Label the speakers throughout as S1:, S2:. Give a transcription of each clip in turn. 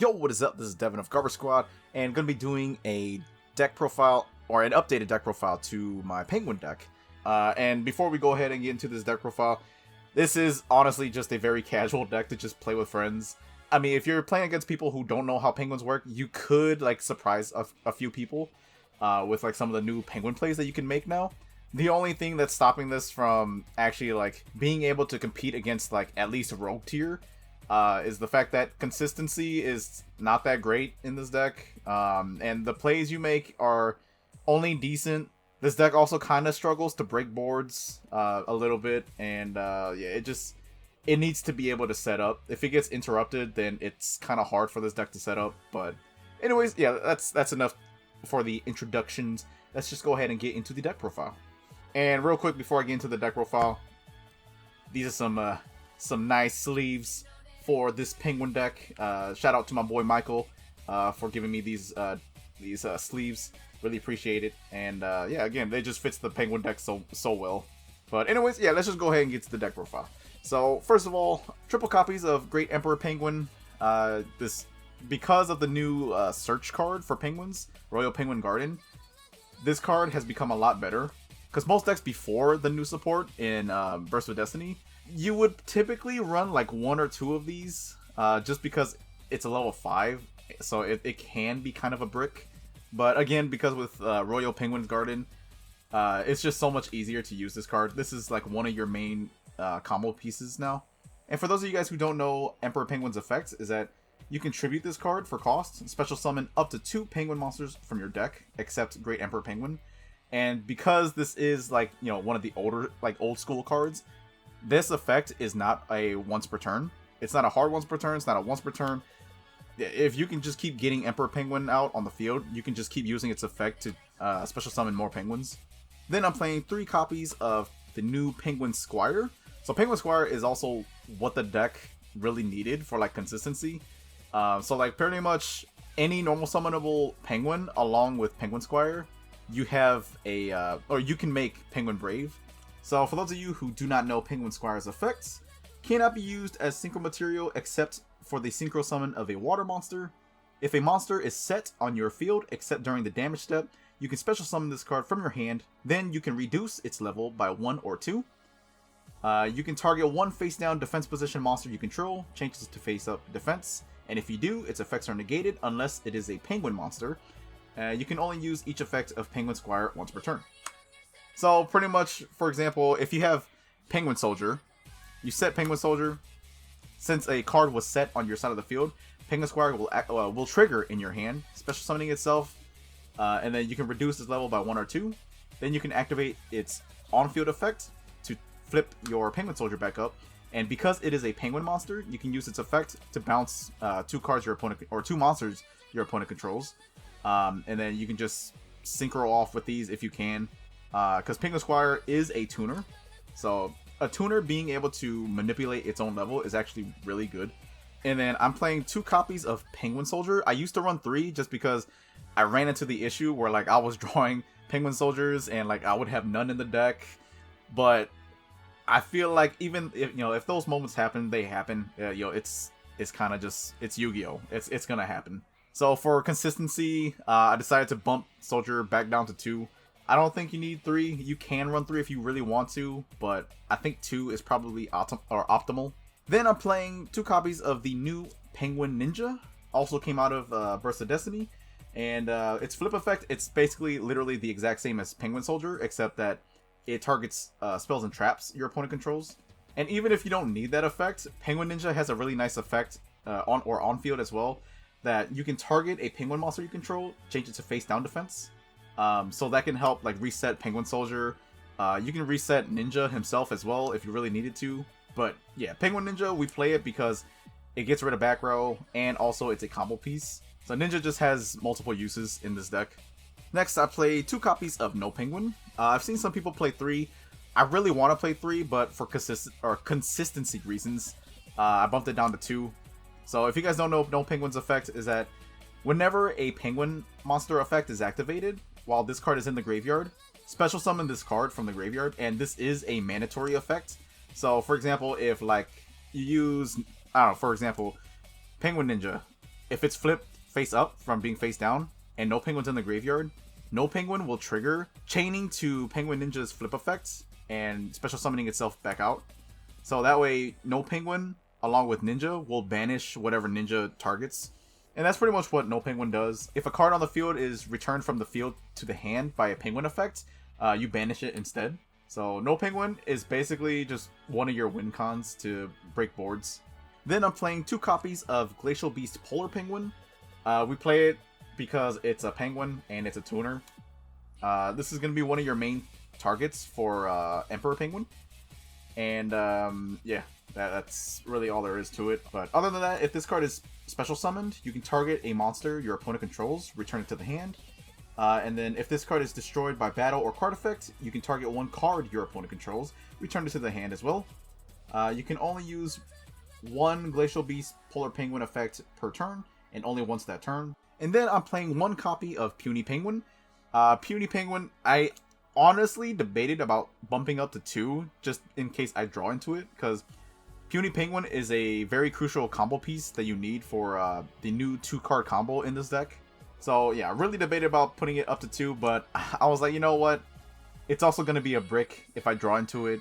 S1: Yo, what is up? This is Devin of GarbageSquad, and going to be doing a deck profile, or an updated deck profile to my Penguin deck. And before we go ahead and get into this deck profile, this is honestly just a very casual deck to just play with friends. I mean, if you're playing against people who don't know how Penguins work, you could, like, surprise a few people with, like, some of the new Penguin plays that you can make now. The only thing that's stopping this from actually, like, being able to compete against, like, at least Rogue tier is the fact that consistency is not that great in this deck, and the plays you make are only decent. This deck also kind of struggles to break boards a little bit, and yeah, it needs to be able to set up. If it gets interrupted, then it's kind of hard for this deck to set up. But anyways, yeah, that's enough for the introductions. Let's just go ahead and get into the deck profile. And real quick before I get into the deck profile, these are some nice sleeves for this Penguin deck. Shout out to my boy Michael for giving me these sleeves. Really appreciate it. And yeah, again, they just fits the Penguin deck so well. But anyways, yeah, let's just go ahead and get to the deck profile. So first of all, triple copies of Great Emperor Penguin. This because of the new search card for Penguins, Royal Penguin Garden. This card has become a lot better. Because most decks before the new support in Burst of Destiny, you would typically run like one or two of these, just because it's a level 5, so it can be kind of a brick. But again, because with Royal Penguin's Garden, it's just so much easier to use this card. This is like one of your main combo pieces now. And for those of you guys who don't know Emperor Penguin's effect, is that you can tribute this card for cost, special summon up to 2 Penguin monsters from your deck, except Great Emperor Penguin. And because this is, like, you know, one of the older, like, old school cards, this effect is not a once per turn. It's not a hard once per turn. It's not a once per turn. If you can just keep getting Emperor Penguin out on the field, you can just keep using its effect to special summon more Penguins. Then I'm playing 3 copies of the new Penguin Squire. So Penguin Squire is also what the deck really needed for, like, consistency. So, like, pretty much any normal summonable Penguin along with Penguin Squire, you have or you can make Penguin Brave. So for those of you who do not know Penguin Squire's effects, cannot be used as synchro material except for the synchro summon of a water monster. If a monster is set on your field except during the damage step, you can special summon this card from your hand, then you can reduce its level by 1 or 2. You can target one face down defense position monster you control, changes to face up defense, and if you do, its effects are negated unless it is a Penguin monster. You can only use each effect of Penguin Squire once per turn. So pretty much, for example, if you have Penguin Soldier, you set Penguin Soldier. Since a card was set on your side of the field, Penguin Squire will trigger in your hand, special summoning itself, and then you can reduce its level by 1 or 2. Then you can activate its on-field effect to flip your Penguin Soldier back up. And because it is a Penguin monster, you can use its effect to bounce 2 cards your opponent, or 2 monsters your opponent controls. And then you can just synchro off with these if you can. Because Penguin Squire is a tuner. So a tuner being able to manipulate its own level is actually really good. And then I'm playing 2 copies of Penguin Soldier. I used to run 3 just because I ran into the issue where, like, I was drawing Penguin Soldiers and, like, I would have none in the deck. But I feel like even if, you know, if those moments happen, they happen. You know, it's kind of just, it's Yu-Gi-Oh! It's gonna happen. So for consistency, I decided to bump Soldier back down to 2. I don't think you need 3. You can run 3 if you really want to, but I think 2 is probably optimal. Then I'm playing 2 copies of the new Penguin Ninja. Also came out of Burst of Destiny. And its flip effect, it's basically literally the exact same as Penguin Soldier, except that it targets spells and traps your opponent controls. And even if you don't need that effect, Penguin Ninja has a really nice effect on field as well, that you can target a Penguin monster you control, change it to face down defense. So that can help, like, reset Penguin Soldier. You can reset Ninja himself as well if you really needed to. But yeah, Penguin Ninja, we play it because it gets rid of back row, and also it's a combo piece. So Ninja just has multiple uses in this deck. Next, I play 2 copies of No Penguin. I've seen some people play 3. I really want to play 3, but for consistency reasons, I bumped it down to 2. So if you guys don't know, No Penguin's effect is that whenever a Penguin monster effect is activated, while this card is in the graveyard, special summon this card from the graveyard, and this is a mandatory effect. So for example, if, like, you use, I don't know, for example, Penguin Ninja, if it's flipped face up from being face down, and no penguin's in the graveyard, no penguin will trigger chaining to Penguin Ninja's flip effects and special summoning itself back out. So that way, no penguin, along with Ninja, will banish whatever Ninja targets. And that's pretty much what no penguin does. If a card on the field is returned from the field to the hand by a penguin effect, you banish it instead. So no penguin is basically just one of your win cons to break boards. Then I'm playing 2 copies of Glacial Beast Polar Penguin. We play it because it's a penguin and it's a tuner. This is going to be one of your main targets for Emperor Penguin. And yeah, that's really all there is to it. But other than that, if this card is special summoned, you can target a monster your opponent controls, return it to the hand. And then if this card is destroyed by battle or card effect, you can target one card your opponent controls, return it to the hand as well. You can only use one Glacial Beast Polar Penguin effect per turn, and only once that turn. And then I'm playing 1 copy of Puny Penguin. Puny Penguin, I honestly debated about bumping up to 2, just in case I draw into it, because Puny Penguin is a very crucial combo piece that you need for the new 2-card combo in this deck. So yeah, really debated about putting it up to 2, but I was like, you know what? It's also going to be a brick if I draw into it.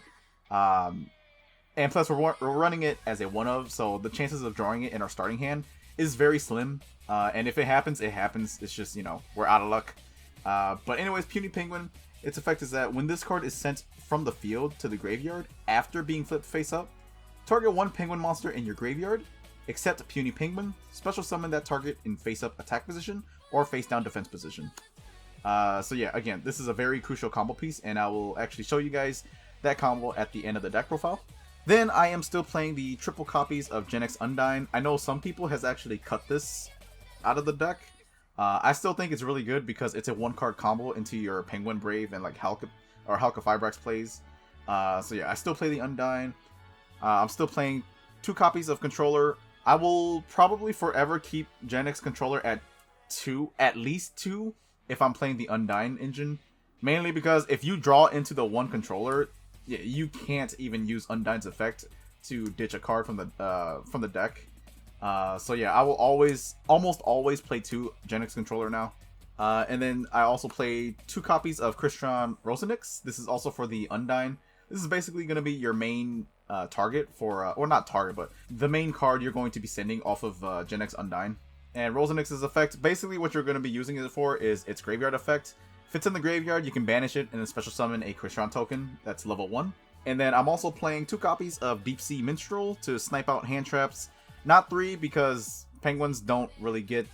S1: And plus, we're running it as a 1-of, so the chances of drawing it in our starting hand is very slim. And if it happens, it happens. It's just, you know, we're out of luck. But anyways, Puny Penguin, its effect is that when this card is sent from the field to the graveyard after being flipped face up, target 1 penguin monster in your graveyard, except Puny Penguin, special summon that target in face up attack position or face down defense position. So yeah, again, this is a very crucial combo piece, and I will actually show you guys that combo at the end of the deck profile. Then I am still playing the triple copies of Gen X Undyne. I know some people has actually cut this out of the deck. I still think it's really good because it's a 1-card combo into your Penguin Brave and like Halka Fibrax plays. So yeah, I still play the Undyne. I'm still playing 2 copies of Controller. I will probably forever keep Gen X Controller at 2, at least 2, if I'm playing the Undyne engine. Mainly because if you draw into the 1 controller, you can't even use Undyne's effect to ditch a card from the deck. So yeah, I will almost always play 2 Gen X Controller now. And then I also play 2 copies of Crystron Rosenix. This is also for the Undyne. This is basically going to be your main target for, or not target, but the main card you're going to be sending off of Gen X Undyne. And Rosenix's effect, basically what you're going to be using it for is its graveyard effect. If it's in the graveyard, you can banish it and then special summon a Crystron token that's level 1. And then I'm also playing 2 copies of Deep Sea Minstrel to snipe out hand traps. Not 3, because penguins don't really get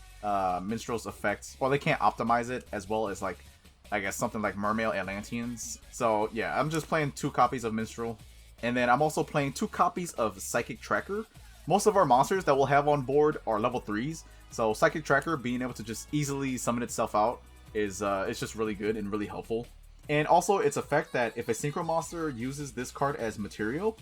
S1: Minstrel's effects, or they can't optimize it as well as, like, I guess something like Mermail Atlanteans. So yeah, I'm just playing 2 copies of Minstrel. And then I'm also playing 2 copies of Psychic Tracker. Most of our monsters that we'll have on board are level 3s. So Psychic Tracker being able to just easily summon itself out is it's just really good and really helpful. And also its effect that if a synchro monster uses this card as material,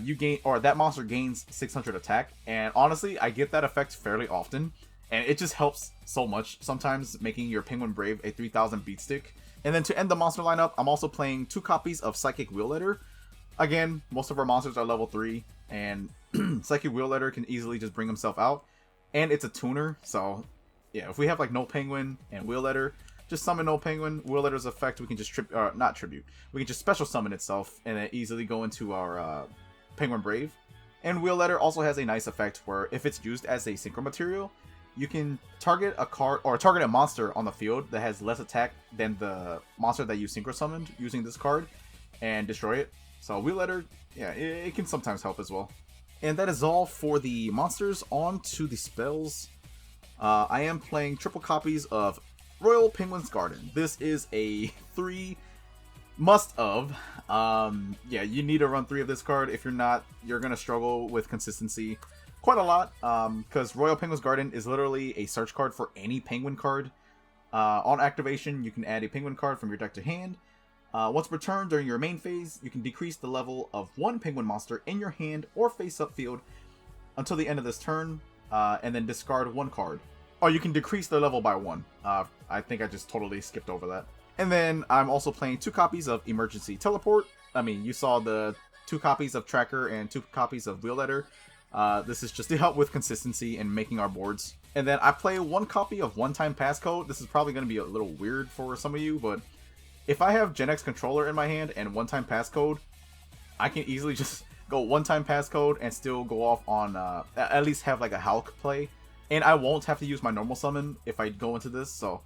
S1: you gain, or that monster gains 600 attack. And honestly, I get that effect fairly often, and it just helps so much, sometimes making your Penguin Brave a 3000 beat stick. And then to end the monster lineup, I'm also playing 2 copies of Psychic Wheel Letter. Again, most of our monsters are level 3, and Psychic Wheel Letter can easily just bring himself out. And it's a tuner, so yeah, if we have like No Penguin and Wheel Letter, just summon No Penguin. Wheel Letter's effect, we can just not tribute. We can just special summon itself and then easily go into our Penguin Brave. And Wheel Letter also has a nice effect where if it's used as a synchro material, you can target a card or target a monster on the field that has less attack than the monster that you synchro summoned using this card and destroy it. So Wheel Letter, yeah, it can sometimes help as well. And that is all for the monsters. On to the spells. I am playing triple copies of Royal Penguin's Garden. This is a 3 must-of. Yeah, you need to run 3 of this card. If you're not, you're going to struggle with consistency quite a lot. Because Royal Penguin's Garden is literally a search card for any penguin card. On activation, you can add a penguin card from your deck to hand. Once returned during your main phase, you can decrease the level of 1 penguin monster in your hand or face-up field until the end of this turn, and then discard 1 card. Or you can decrease the level by 1. I think I just totally skipped over that. And then I'm also playing 2 copies of Emergency Teleport. I mean, you saw the 2 copies of Tracker and 2 copies of Wheel Letter. This is just to help with consistency and making our boards. And then I play one copy of one-time passcode. This is probably going to be a little weird for some of you, but if I have Gen X controller in my hand and one-time passcode, I can easily just go one-time passcode and still go off on, at least have like a Hulk play. And I won't have to use my normal summon if I go into this, so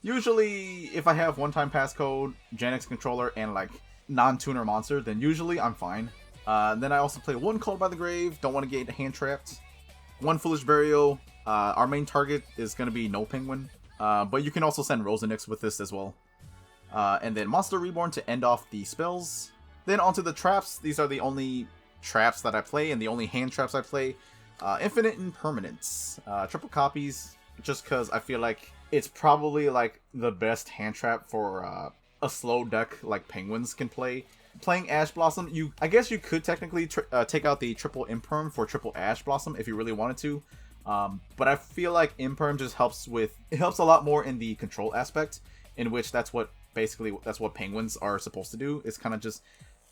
S1: usually if I have one-time passcode, Gen X controller, and like non-tuner monster, then usually I'm fine. Then I also play one Called by the Grave, don't want to get hand trapped. One Foolish Burial. Our main target is going to be no Penguin, but you can also send Rosenix with this as well. And then Monster Reborn to end off the spells. Then onto the traps. These are the only traps that I play and the only hand traps I play. Infinite Impermanence. Triple copies, just because I feel like it's probably like the best hand trap for a slow deck like Penguins can play. Playing Ash Blossom, I guess you could technically take out the triple Imperm for triple Ash Blossom if you really wanted to. But I feel like Imperm just helps a lot more in the control aspect, in which that's what Penguins are supposed to do, is kind of just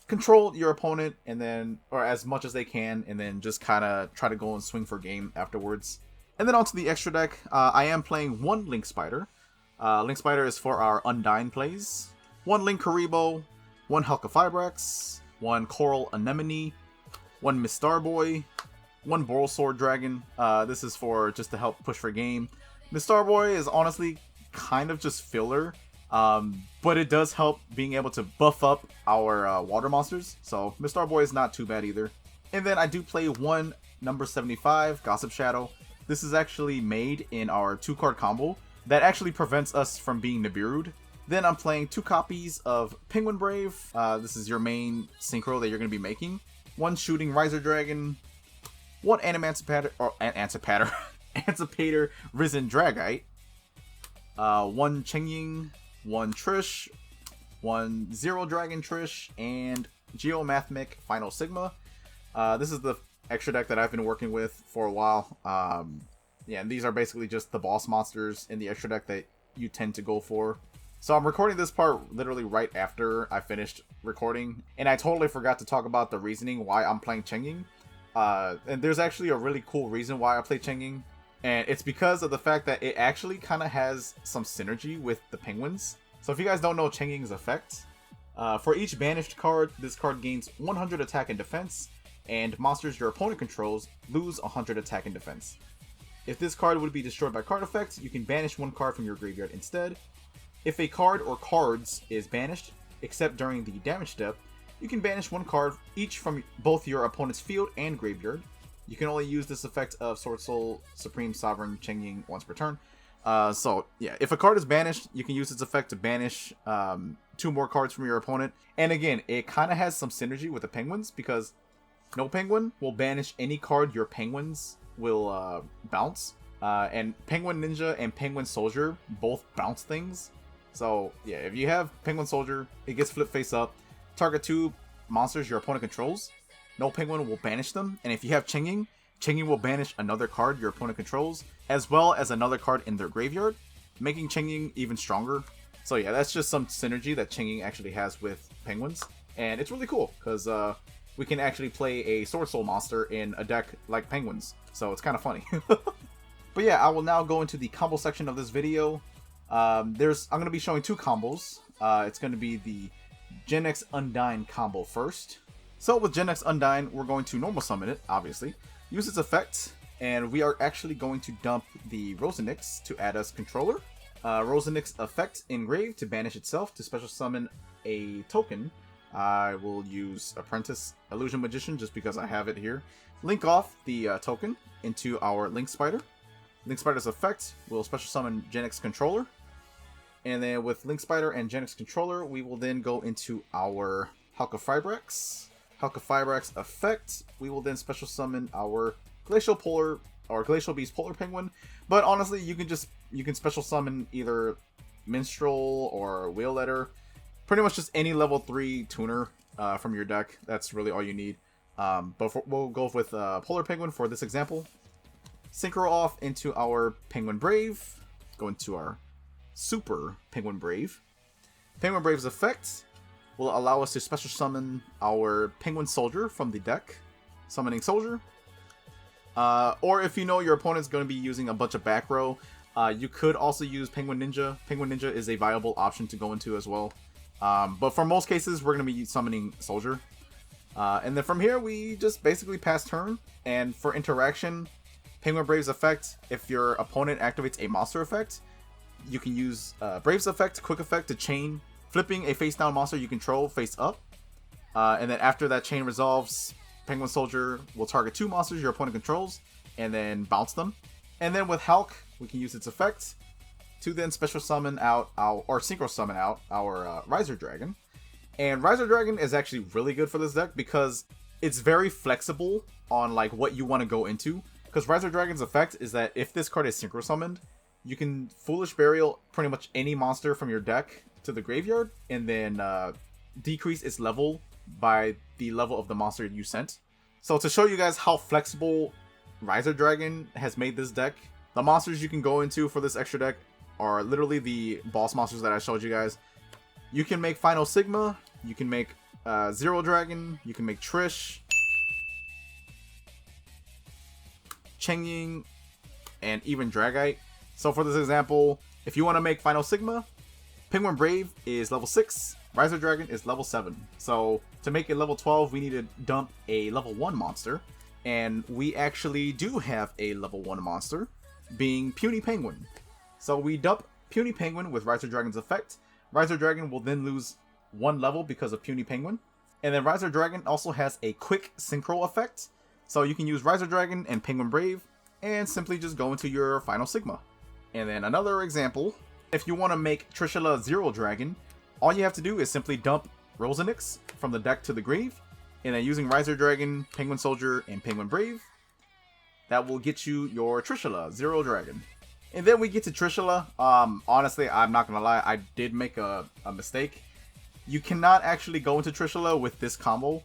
S1: control your opponent and then, or as much as they can, and then just kind of try to go and swing for game afterwards. And then onto the extra deck, I am playing one Link Spider. Link Spider is for our Undyne plays. One Link Karibo, one Halka-Fibrax, one Coral Anemone, one Miss Starboy, one Boral Sword Dragon. This is for just to help push for game. Miss Starboy is honestly kind of just filler, but it does help being able to buff up our water monsters. So Miss Starboy is not too bad either. And then I do play one number 75 Gossip Shadow. This is actually made in our 2-card combo that actually prevents us from being Nibiru'd. Then I'm playing 2 copies of Penguin Brave. This is your main synchro that you're going to be making. One Shooting Riser Dragon, one Anticipator Risen Dragite, one Chengying, one Trish, one Zero Dragon Trish, and Geomathmic Final Sigma. This is the extra deck that I've been working with for a while. Yeah, and these are basically just the boss monsters in the extra deck that you tend to go for. So I'm recording this part literally right after I finished recording, and I totally forgot to talk about the reasoning why I'm playing Chengying. And there's actually a really cool reason why I play Chengying, and it's because of the fact that it actually kind of has some synergy with the Penguins. So if you guys don't know Chengying's effect, for each banished card, this card gains 100 attack and defense, and monsters your opponent controls lose 100 attack and defense. If this card would be destroyed by card effect, you can banish one card from your graveyard instead. If a card or cards is banished, except during the damage step, you can banish one card each from both your opponent's field and graveyard. You can only use this effect of Sword Soul Supreme Sovereign Chengying once per turn. So yeah, if a card is banished, you can use its effect to banish 2 more cards from your opponent. And again, it kind of has some synergy with the Penguins, because no Penguin will banish any card your Penguins will bounce. And Penguin Ninja and Penguin Soldier both bounce things. So yeah, if you have Penguin Soldier, it gets flipped face up. Target 2 monsters your opponent controls. No Penguin will banish them. And if you have Chengying, Chengying will banish another card your opponent controls, as well as another card in their graveyard, making Chengying even stronger. So yeah, that's just some synergy that Chengying actually has with Penguins. And it's really cool, because we can actually play a Sword Soul monster in a deck like Penguins. So it's kind of funny. But yeah, I will now go into the combo section of this video. I'm going to be showing 2 combos. It's going to be the Gen X Undyne combo first. So with Gen X Undyne, we're going to normal summon it, obviously. Use its effect, and we are actually going to dump the Rosenix to add as controller. Rosenix effect engrave to banish itself to special summon a token. I will use Apprentice Illusion Magician just because I have it here. Link off the token into our Link Spider. Link Spider's effect will special summon Gen X Controller. And then with Link Spider and Gen X Controller, we will then go into our Halka-Fibrax. Halka-Fibrax effect, we will then special summon our Glacial Polar or Glacial Beast Polar Penguin. But honestly, you can special summon either Minstrel or Whale Letter. Pretty much just any level 3 tuner from your deck. That's really all you need. But we'll go with Polar Penguin for this example. Synchro off into our Penguin Brave. Go into our Super Penguin Brave. Penguin Brave's effect will allow us to special summon our Penguin Soldier from the deck. Summoning Soldier. Or if you know your opponent's going to be using a bunch of back row, you could also use Penguin Ninja. Penguin Ninja is a viable option to go into as well. But for most cases, we're going to be summoning Soldier. And then from here, we just basically pass turn. And for interaction, Penguin Brave's effect, if your opponent activates a monster effect, you can use Brave's effect, quick effect to chain, flipping a face down monster you control face up. And then after that chain resolves, Penguin Soldier will target 2 monsters your opponent controls and then bounce them. And then with Hulk, we can use its effect to then special summon out or synchro summon out our Riser Dragon. And Riser Dragon is actually really good for this deck because it's very flexible on like what you want to go into. Because Riser Dragon's effect is that if this card is synchro summoned, you can Foolish Burial pretty much any monster from your deck to the graveyard and then decrease its level by the level of the monster you sent. So to show you guys how flexible Riser Dragon has made this deck, the monsters you can go into for this extra deck are literally the boss monsters that I showed you guys. You can make Final Sigma, you can make Zero Dragon, you can make Trish, Chengying, and even Dragite. So for this example, if you want to make Final Sigma, Penguin Brave is level 6, Riser Dragon is level 7. So to make it level 12, we need to dump a level 1 monster. And we actually do have a level 1 monster, being Puny Penguin. So we dump Puny Penguin with Riser Dragon's effect. Riser Dragon will then lose 1 level because of Puny Penguin. And then Riser Dragon also has a quick synchro effect. So you can use Riser Dragon and Penguin Brave and simply just go into your Final Sigma. And then another example, if you want to make Trishula Zero Dragon, all you have to do is simply dump Rosenix from the deck to the grave. And then using Riser Dragon, Penguin Soldier, and Penguin Brave, that will get you your Trishula Zero Dragon. And then we get to Trishula. Honestly, I'm not going to lie, I did make a mistake. You cannot actually go into Trishula with this combo.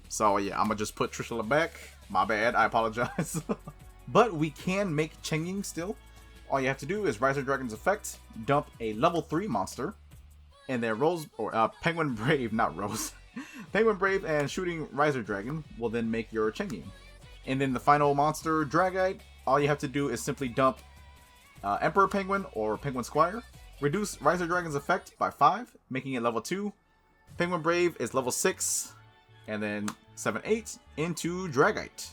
S1: So yeah, I'm going to just put Trishula back. My bad, I apologize. But we can make Chengying still. All you have to do is Riser Dragon's effect, dump a level 3 monster, and then Penguin Brave, not Rose. Penguin Brave and shooting Riser Dragon will then make your Chengying. And then the final monster, Dragite, all you have to do is simply dump Emperor Penguin or Penguin Squire, reduce Riser Dragon's effect by 5, making it level 2. Penguin Brave is level 6, and then 7-8 into Dragite.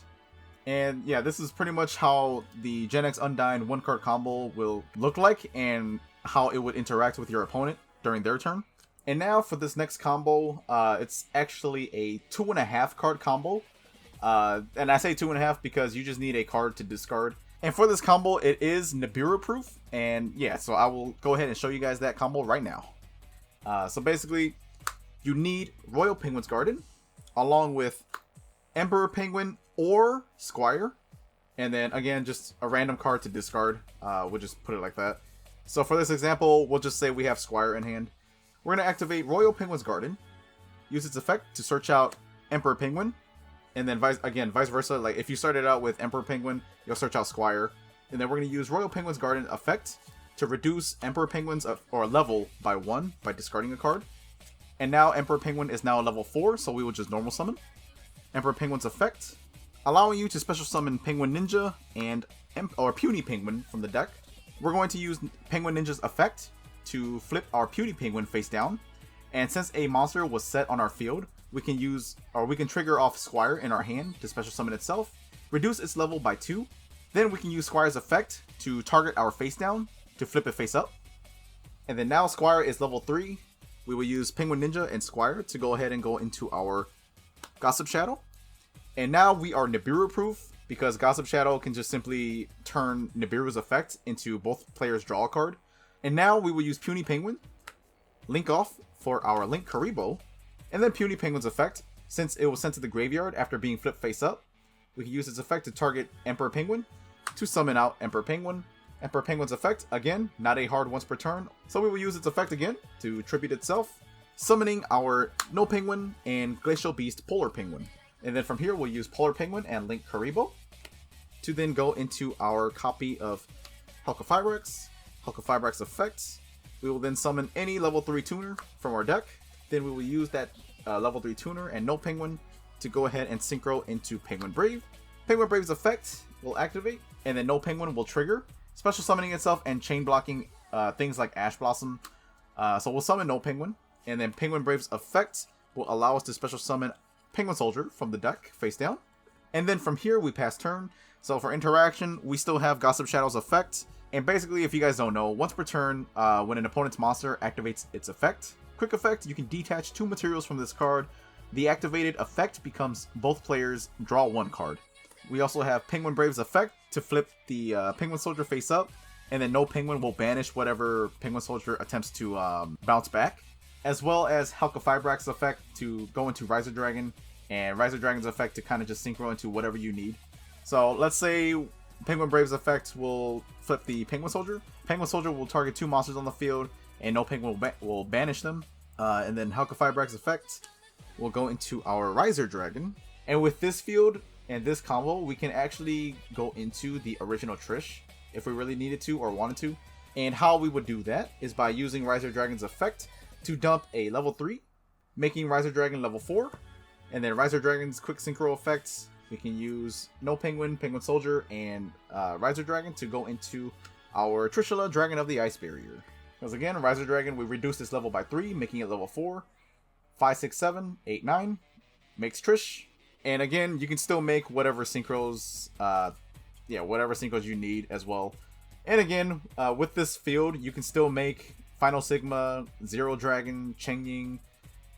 S1: And yeah, this is pretty much how the Gen X Undyne 1-card combo will look like and how it would interact with your opponent during their turn. And now for this next combo, it's actually a 2.5 card combo. And I say 2.5 because you just need a card to discard. And for this combo, it is Nibiru proof. And yeah, so I will go ahead and show you guys that combo right now. So basically, you need Royal Penguin's Garden, along with Emperor Penguin or Squire. And then again, just a random card to discard. We'll just put it like that. So for this example, we'll just say we have Squire in hand. We're going to activate Royal Penguin's Garden, use its effect to search out Emperor Penguin, and then vice versa. Like if you started out with Emperor Penguin, you'll search out Squire. And then we're going to use Royal Penguin's Garden effect to reduce Emperor Penguin's level by 1 by discarding a card. And now Emperor Penguin is now level 4, so we will just normal summon. Emperor Penguin's effect, allowing you to special summon Penguin Ninja and Puny Penguin from the deck. We're going to use Penguin Ninja's effect to flip our Puny Penguin face down. And since a monster was set on our field, we can trigger off Squire in our hand to special summon itself, reduce its level by 2. Then we can use Squire's effect to target our face down to flip it face up. And then now Squire is level 3. We will use Penguin Ninja and Squire to go ahead and go into our Gossip Shadow. And now we are Nibiru proof because Gossip Shadow can just simply turn Nibiru's effect into both players draw a card. And now we will use Puny Penguin, link off for our Link Karibo, and then Puny Penguin's effect, since it was sent to the graveyard after being flipped face up, we can use its effect to target Emperor Penguin to summon out Emperor Penguin. Emperor Penguin's effect, again, not a hard once per turn, so we will use its effect again to tribute itself, summoning our No Penguin and Glacial Beast Polar Penguin. And then from here we'll use Polar Penguin and Link Karibo to then go into our copy of Hulkafibrex. Hulkafibrex effects. We will then summon any level 3 tuner from our deck. Then we will use that level 3 tuner and No Penguin to go ahead and synchro into Penguin Brave. Penguin Brave's effect will activate, and then no penguin will trigger, special summoning itself and chain blocking things like Ash Blossom. So we'll summon no penguin, and then Penguin Brave's effect will allow us to special summon Penguin Soldier from the deck face down. And then from here we pass turn. So for interaction, we still have Gossip Shadow's effect. And basically, if you guys don't know, once per turn, when an opponent's monster activates its effect, quick effect, you can detach 2 materials from this card. The activated effect becomes both players draw 1 card. We also have Penguin Brave's effect to flip the Penguin Soldier face up, and then no penguin will banish whatever Penguin Soldier attempts to bounce back. As well as Halka-Fibrax's effect to go into Riser Dragon, and Riser Dragon's effect to kind of just synchro into whatever you need. So let's say Penguin Brave's effect will flip the Penguin Soldier. Penguin Soldier will target 2 monsters on the field, and no penguin will banish them. And then Halka-Fibrax's effect will go into our Riser Dragon. And with this field and this combo, we can actually go into the original Trish if we really needed to or wanted to. And how we would do that is by using Riser Dragon's effect to dump a level 3, making Riser Dragon level 4. And then Riser Dragon's quick synchro effects, we can use no penguin, Penguin Soldier, and Riser Dragon to go into our Trishula, Dragon of the Ice Barrier. Because again, Riser Dragon, we reduce this level by 3, making it level 4. 5, 6, 7, 8, 9 makes Trish. And again, you can still make whatever synchros, whatever synchros you need as well. And again, with this field, you can still make Final Sigma, Zero Dragon, Chengying,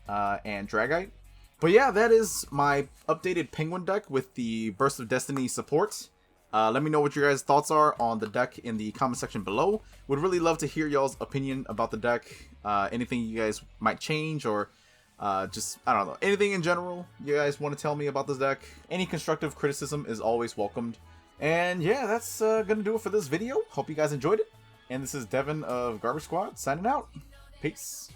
S1: and Dragite. But yeah, that is my updated Penguin deck with the Burst of Destiny support. Let me know what your guys' thoughts are on the deck in the comment section below. Would really love to hear y'all's opinion about the deck. Anything you guys might change, or just, I don't know, anything in general you guys want to tell me about this deck. Any constructive criticism is always welcomed. And yeah, that's gonna do it for this video. Hope you guys enjoyed it. And this is Devin of GarbageSquad signing out. Peace.